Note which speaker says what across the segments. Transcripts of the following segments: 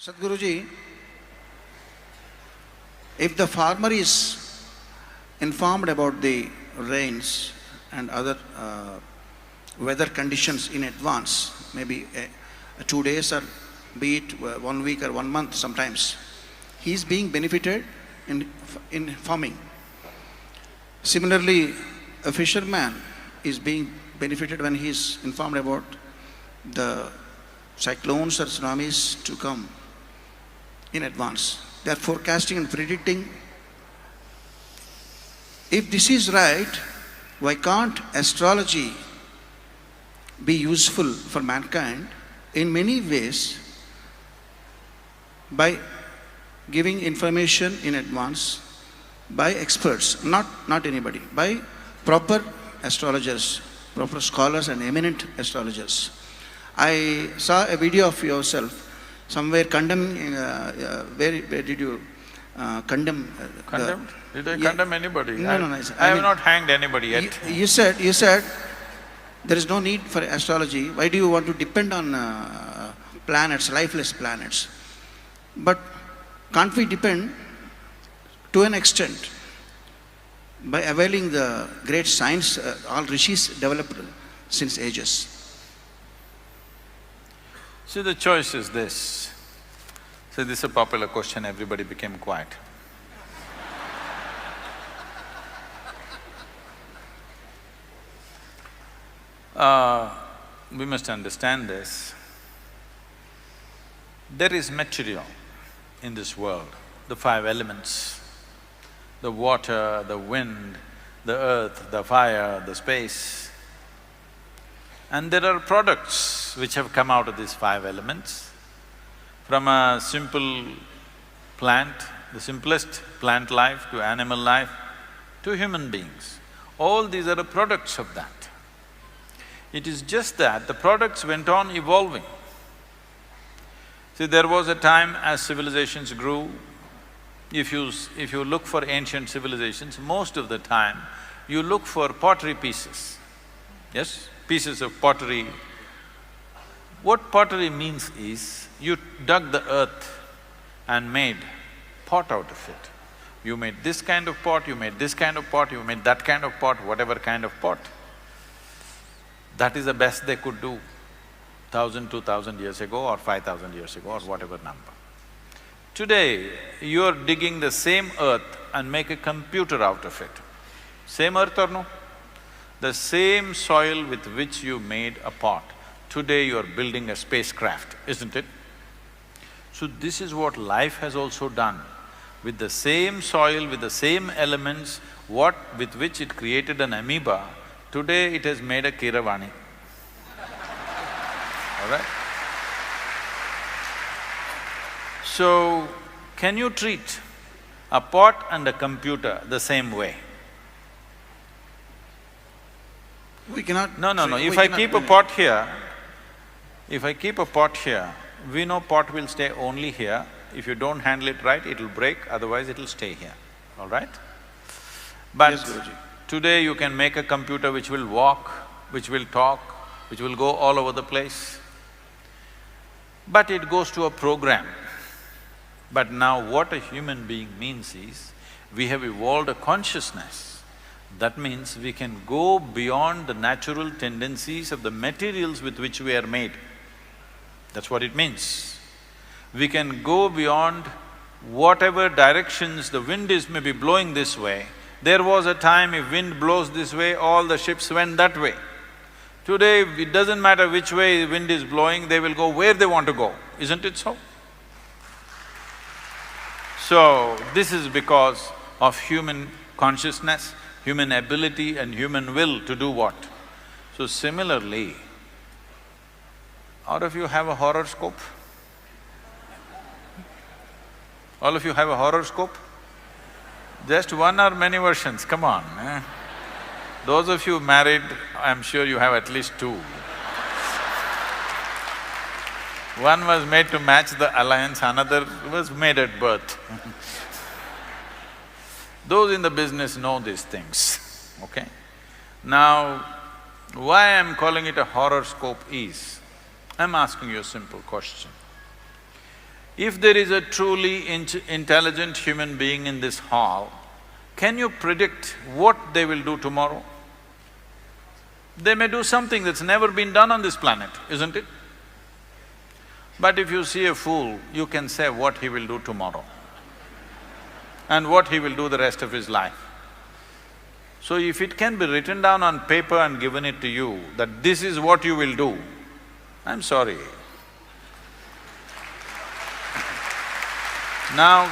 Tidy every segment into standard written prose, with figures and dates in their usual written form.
Speaker 1: Sadhguruji, if the farmer is informed about the rains and other weather conditions in advance, maybe 2 days or be it 1 week or 1 month sometimes, he is being benefited in farming. Similarly, a fisherman is being benefited when he is informed about the cyclones or tsunamis to come in advance. They are forecasting and predicting. If this is right, why can't astrology be useful for mankind in many ways by giving information in advance by experts, not anybody, by proper astrologers, proper scholars and eminent astrologers. I saw a video of yourself somewhere condemning, where did you condemn?
Speaker 2: Condemned? Did I condemn anybody?
Speaker 1: No.
Speaker 2: I have not hanged anybody yet.
Speaker 1: You said there is no need for astrology. Why do you want to depend on planets, lifeless planets? But can't we depend to an extent by availing the great science all rishis developed since ages?
Speaker 2: See, the choice is this. See, this is a popular question, everybody became quiet. We must understand this. There is material in this world, the 5 elements, the water, the wind, the earth, the fire, the space. And there are products which have come out of these 5 elements. From a simple plant, the simplest plant life to animal life, to human beings. All these are the products of that. It is just that the products went on evolving. See, there was a time as civilizations grew, if you look for ancient civilizations, most of the time you look for pottery pieces, yes? Pieces of pottery. What pottery means is, you dug the earth and made pot out of it. You made this kind of pot, you made this kind of pot, you made that kind of pot, whatever kind of pot. That is the best they could do 1,000, 2,000 years ago or 5,000 years ago or whatever number. Today, you're digging the same earth and make a computer out of it. Same earth or no? The same soil with which you made a pot, today you're building a spacecraft, isn't it? So this is what life has also done. With the same soil, with the same elements, with which it created an amoeba, today it has made a Keeravani. All right? So, can you treat a pot and a computer the same way?
Speaker 1: We cannot…
Speaker 2: No. If I keep a pot here, we know pot will stay only here. If you don't handle it right, it'll break, otherwise it'll stay here, all right? But
Speaker 1: yes, Guruji.
Speaker 2: Today you can make a computer which will walk, which will talk, which will go all over the place. But it goes to a program. But now what a human being means is, we have evolved a consciousness. That means we can go beyond the natural tendencies of the materials with which we are made. That's what it means. We can go beyond whatever directions the wind is maybe blowing this way. There was a time if wind blows this way, all the ships went that way. Today, it doesn't matter which way the wind is blowing, they will go where they want to go, isn't it so? So, this is because of human consciousness, human ability and human will to do what? So similarly, all of you have a horoscope? All of you have a horoscope? Just one or many versions, come on, eh? Those of you married, I'm sure you have at least 2. One was made to match the alliance, another was made at birth. Those in the business know these things, okay? Now, why I'm calling it a horoscope is, I'm asking you a simple question. If there is a truly intelligent human being in this hall, can you predict what they will do tomorrow? They may do something that's never been done on this planet, isn't it? But if you see a fool, you can say what he will do tomorrow and what he will do the rest of his life. So if it can be written down on paper and given it to you, that this is what you will do, I'm sorry. Now,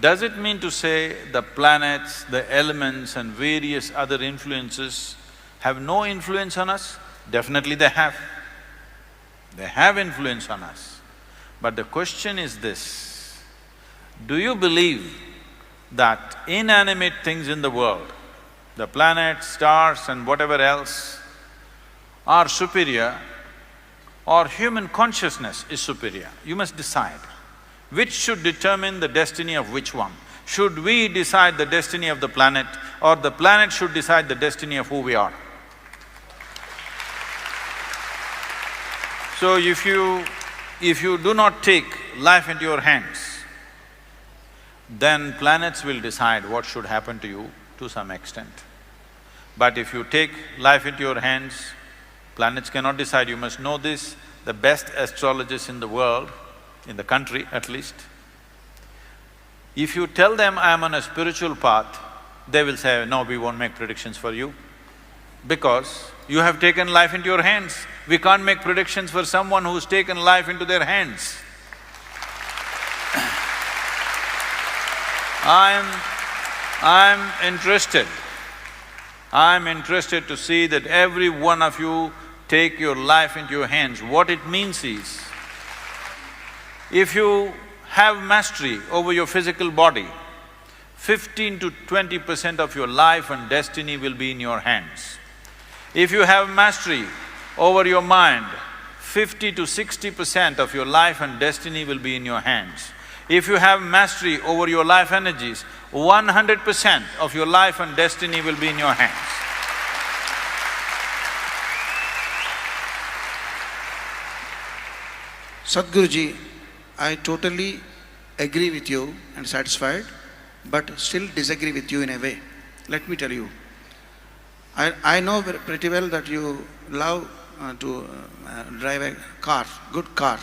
Speaker 2: does it mean to say the planets, the elements and various other influences have no influence on us? Definitely they have. They have influence on us. But the question is this, do you believe that inanimate things in the world, the planets, stars and whatever else, are superior or human consciousness is superior? You must decide. Which should determine the destiny of which one? Should we decide the destiny of the planet or the planet should decide the destiny of who we are? So if you do not take life into your hands, then planets will decide what should happen to you to some extent. But if you take life into your hands, planets cannot decide. You must know this, the best astrologers in the world, in the country at least, if you tell them, I am on a spiritual path, they will say, no, we won't make predictions for you, because you have taken life into your hands. We can't make predictions for someone who's taken life into their hands. I'm interested to see that every one of you take your life into your hands. What it means is, if you have mastery over your physical body, 15 to 20% of your life and destiny will be in your hands. If you have mastery over your mind, 50 to 60% of your life and destiny will be in your hands. If you have mastery over your life energies, 100% of your life and destiny will be in your hands.
Speaker 1: Sadhguruji, I totally agree with you and satisfied, but still disagree with you in a way. Let me tell you. I know pretty well that you love to drive a car, good car.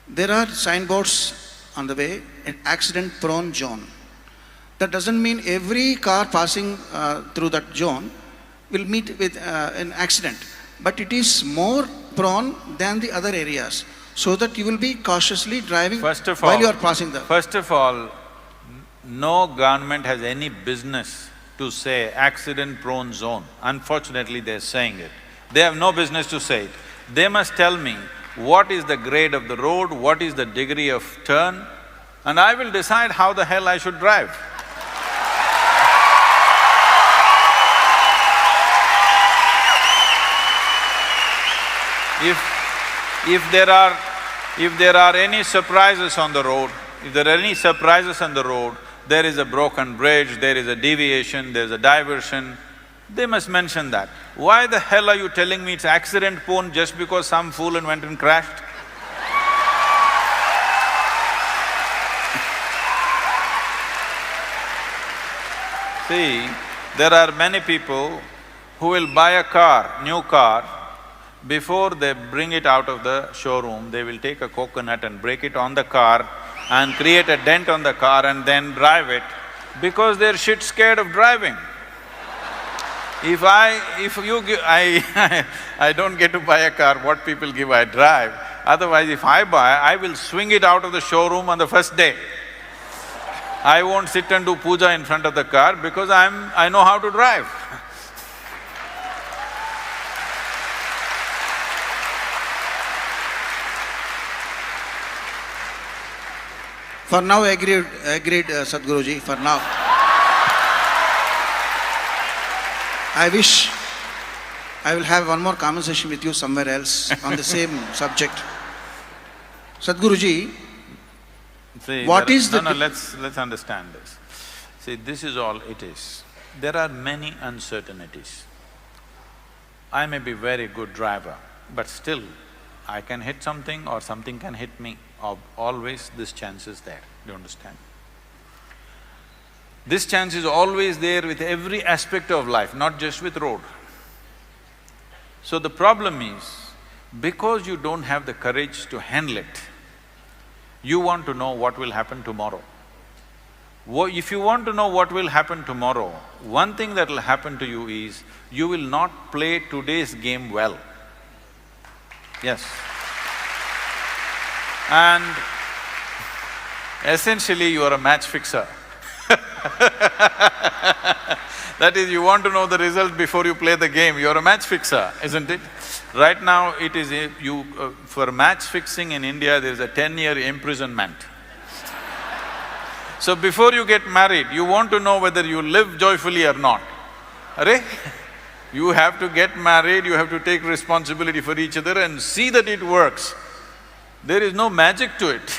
Speaker 1: There are signboards on the way, an accident-prone zone. That doesn't mean every car passing through that zone will meet with an accident, but it is more prone than the other areas, so that you will be cautiously driving while you are passing the…
Speaker 2: First of all, no government has any business to say accident-prone zone. Unfortunately, they're saying it. They have no business to say it. They must tell me what is the grade of the road, what is the degree of turn, and I will decide how the hell I should drive. If there are any surprises on the road, there is a broken bridge, there is a deviation, there is a diversion, they must mention that. Why the hell are you telling me it's accident-prone just because some fool went and crashed? See, there are many people who will buy a car, new car, before they bring it out of the showroom, they will take a coconut and break it on the car and create a dent on the car and then drive it, because they're shit scared of driving. I don't get to buy a car, what people give I drive. Otherwise, if I buy, I will swing it out of the showroom on the first day. I won't sit and do puja in front of the car because I know how to drive.
Speaker 1: For now, agreed, Sadhguruji, for now. I wish I will have one more conversation with you somewhere else on the same subject. Sadhguruji,
Speaker 2: see,
Speaker 1: what is the…
Speaker 2: let's understand this. See, this is all it is. There are many uncertainties. I may be very good driver, but still I can hit something or something can hit me. Always this chance is there, do you understand? This chance is always there with every aspect of life, not just with road. So the problem is, because you don't have the courage to handle it, you want to know what will happen tomorrow. If you want to know what will happen tomorrow, one thing that will happen to you is, you will not play today's game well. Yes. And essentially you are a match fixer. That is, you want to know the result before you play the game, you are a match fixer, isn't it? Right now it is for match fixing in India, there is a 10-year imprisonment. So before you get married, you want to know whether you live joyfully or not. Arey? You have to get married, you have to take responsibility for each other and see that it works. There is no magic to it.